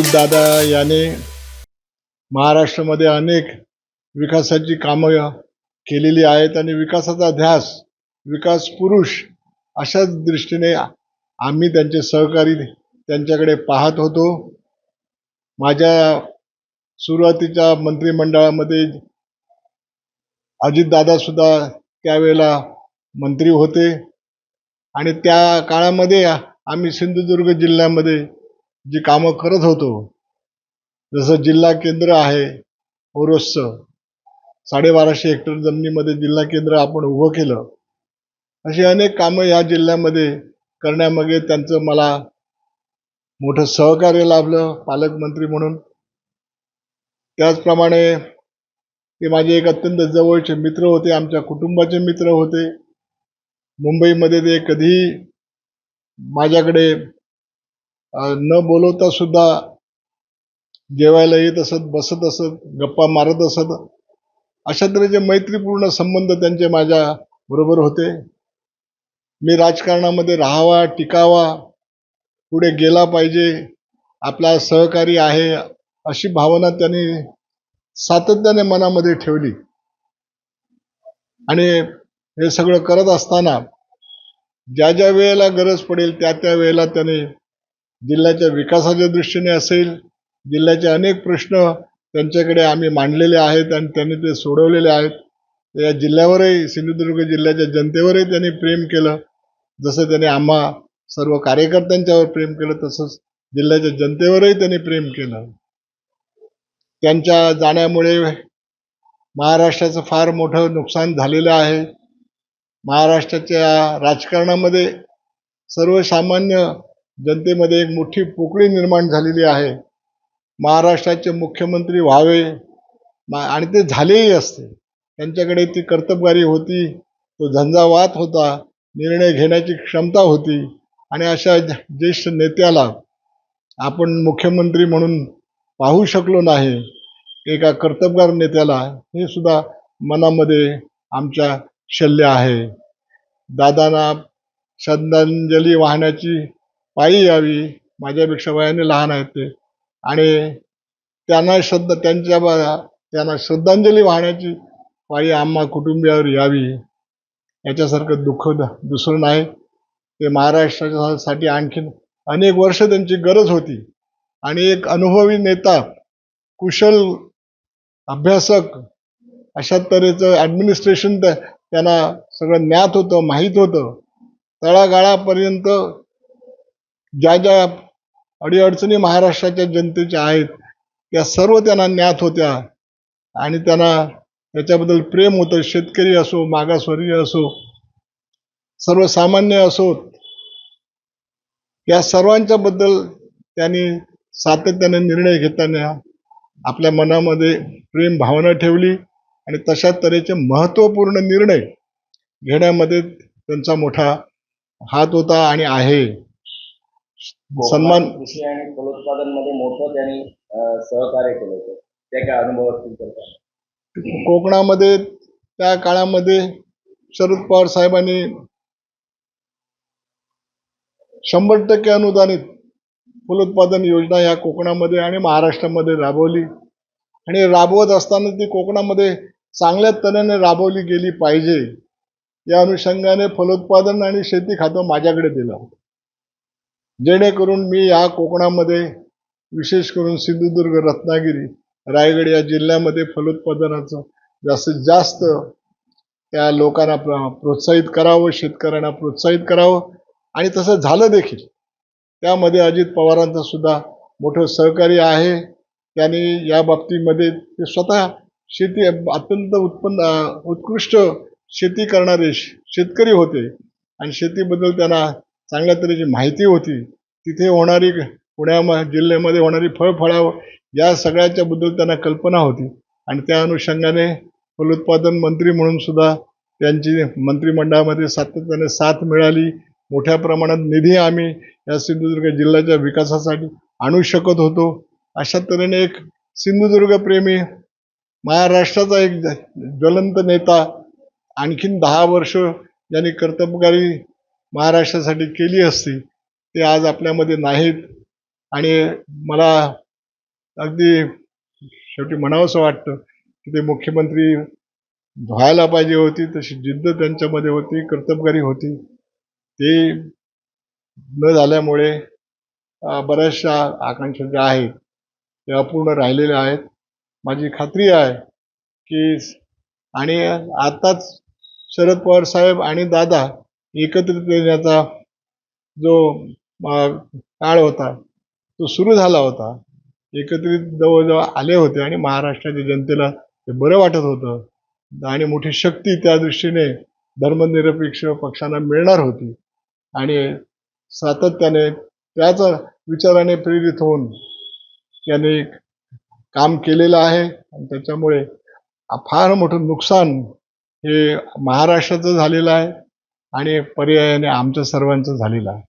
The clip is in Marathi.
दादा याने महाराष्ट्रामध्ये अनेक विकासाची कामं केलेली आहेत आणि विकासाचा ध्यास, विकास पुरुष अशाच दृष्टीने आम्ही त्यांचे सहकारी त्यांच्याकडे पाहत होतो. माझ्या सुरुवातीच्या मंत्रिमंडळामध्ये अजितदादा सुद्धा त्यावेळेला मंत्री होते आणि त्या काळामध्ये आम्ही सिंधुदुर्ग जिल्ह्यामध्ये जी कामं करत होतो, जसं जिल्हा केंद्र आहे ओरोसचं 1250 हेक्टर जमिनीमध्ये जिल्हा केंद्र आपण उभं केलं. अशी अनेक कामं या जिल्ह्यामध्ये करण्यामागे त्यांचं मला मोठं सहकार्य लाभलं पालकमंत्री म्हणून. त्याचप्रमाणे ते माझे एक अत्यंत जवळचे मित्र होते, आमच्या कुटुंबाचे मित्र होते. मुंबईमध्ये ते कधी माझ्याकडे न बोलवता सुद्धा जेवायला येत असत, बसत असत, गप्पा मारत असत. अशा तऱ्हेचे मैत्रीपूर्ण संबंध त्यांचे माझ्या बरोबर होते. मी राजकारणामध्ये राहावा, टिकावा, पुढे गेला पाहिजे, आपला सहकारी आहे अशी भावना त्यांनी सातत्याने मनामध्ये ठेवली. आणि हे सगळं करत असताना ज्या ज्या वेळेला गरज पडेल त्या त्या वेळेला त्यांनी जिल्ह्याच्या विकासाच्या दृष्टीने असेल, जिल्ह्याचे अनेक प्रश्न त्यांच्याकडे आम्ही मांडलेले आहेत आणि त्यांनी ते सोडवलेले आहेत. या जिल्ह्यावरही, सिंधुदुर्ग जिल्ह्याच्या जनतेवरही त्यांनी प्रेम केलं. जसं त्यांनी आम्हा सर्व कार्यकर्त्यांच्यावर प्रेम केलं, तसंच जिल्ह्याच्या जनतेवरही त्यांनी प्रेम केलं. त्यांच्या जाण्यामुळे महाराष्ट्राचं फार मोठं नुकसान झालेलं आहे. महाराष्ट्राच्या राजकारणामध्ये सर्वसामान्य जनतेमध्ये एक मोठी पोकळी निर्माण झालेली आहे. महाराष्ट्राचे मुख्यमंत्री व्हावे आणि ते झालेही असते. त्यांच्याकडे ती कर्तबगारी होती, तो झंझावात होता, निर्णय घेण्याची क्षमता होती आणि अशा ज्येष्ठ नेत्याला आपण मुख्यमंत्री म्हणून पाहू शकलो नाही, एका कर्तबगार नेत्याला, हे सुद्धा मनामध्ये आमच्या शल्य आहे. दादांना श्रद्धांजली वाहण्याची पायी यावी, माझ्यापेक्षा वयाने लहान आहेत ते, आणि त्यांना श्रद्धांजली वाहण्याची पायी आम्हा कुटुंबियावर यावी. याच्यासारखं दुःख दुसरं नाही. ते महाराष्ट्रासाठी आणखीन अनेक वर्ष त्यांची गरज होती आणि एक अनुभवी नेता, कुशल अभ्यासक, अशा तऱ्हेचं ॲडमिनिस्ट्रेशन त्यांना सगळं ज्ञात होतं, माहीत होतं. तळागाळापर्यंत ज्या ज्या अडीअडचणी महाराष्ट्राच्या जनतेच्या आहेत त्या सर्व त्यांना ज्ञात होत्या आणि त्यांना त्याच्याबद्दल प्रेम होतं. शेतकरी असो, मागासवर्गीय असो, सर्वसामान्य असो, या सर्वांच्या बद्दल त्यांनी सातत्याने निर्णय घेताना आपल्या मनामध्ये प्रेम भावना ठेवली आणि तशा तऱ्हेचे महत्त्वपूर्ण निर्णय घेण्यामध्ये त्यांचा मोठा हात होता आणि आहे. सन्मान कृषी आणि फलोत्पादन मध्ये मोठं त्यांनी सहकार्य केलं होतं. ते काय अनुभव असतील? कोकणामध्ये त्या काळामध्ये शरद पवार साहेबांनी 100% अनुदानित फलोत्पादन योजना या कोकणामध्ये आणि महाराष्ट्रामध्ये राबवली आणि राबवत असताना ती कोकणामध्ये चांगल्या तऱ्हेने राबवली गेली पाहिजे या अनुषंगाने फलोत्पादन आणि शेती खातं माझ्याकडे दिलं, जेणेकरून मी या कोकणामध्ये विशेष करून सिंधुदुर्ग, रत्नागिरी, रायगड या जिल्ह्यामध्ये फलोत्पादनाचं जास्तीत जास्त त्या लोकांना प्रोत्साहित करावं, शेतकऱ्यांना प्रोत्साहित करावं आणि तसं झालं देखील. त्यामध्ये अजित पवारांचं सुद्धा मोठं सहकार्य आहे. त्यांनी या बाबतीमध्ये ते स्वतः शेती अत्यंत उत्कृष्ट शेती करणारे शेतकरी होते आणि शेतीबद्दल त्यांना चांगल्या तऱ्हेची माहिती होती. तिथे होणारी पुण्या जिल्ह्यामध्ये होणारी फळफळावळ या सगळ्याच्या बद्दल त्यांना कल्पना होती आणि त्या अनुषंगाने फलोत्पादन मंत्री म्हणून सुद्धा त्यांची मंत्रिमंडळामध्ये सातत्याने साथ मिळाली. मोठ्या प्रमाणात निधी आम्ही या सिंधुदुर्ग जिल्ह्याच्या विकासासाठी आणू शकत होतो. अशा तऱ्हेने एक सिंधुदुर्ग प्रेमी महाराष्ट्राचा एक ज्वलंत नेता, आणखीन 10 वर्ष ज्यांनी कर्तबगारी महाराष्ट्रासाठी केली असती ते आज आपल्यामध्ये नाहीत आणि मला अगदी शेवटी म्हणावंसं वाटतं की ते मुख्यमंत्री व्हायला पाहिजे होती, तशी जिद्द त्यांच्यामध्ये होती, कर्तबगारी होती. ते न झाल्यामुळे बऱ्याचशा आकांक्षा ज्या आहेत त्या अपूर्ण राहिलेल्या आहेत. माझी खात्री आहे की आणि आताच शरद पवार साहेब आणि दादा एकत्रित येण्याचा जो काळ होता तो सुरू झाला होता. एकत्रित जवळजवळ आले होते आणि महाराष्ट्राच्या जनतेला ते बरं वाटत होतं आणि मोठी शक्ती त्या दृष्टीने धर्मनिरपेक्ष पक्षांना मिळणार होती आणि सातत्याने त्याच विचाराने प्रेरित होऊन त्यांनी काम केलेलं आहे आणि त्याच्यामुळे फार मोठं नुकसान हे महाराष्ट्राचं झालेलं आहे आणि पर्यायाने आमच्या सर्वांचं झालेलं आहे.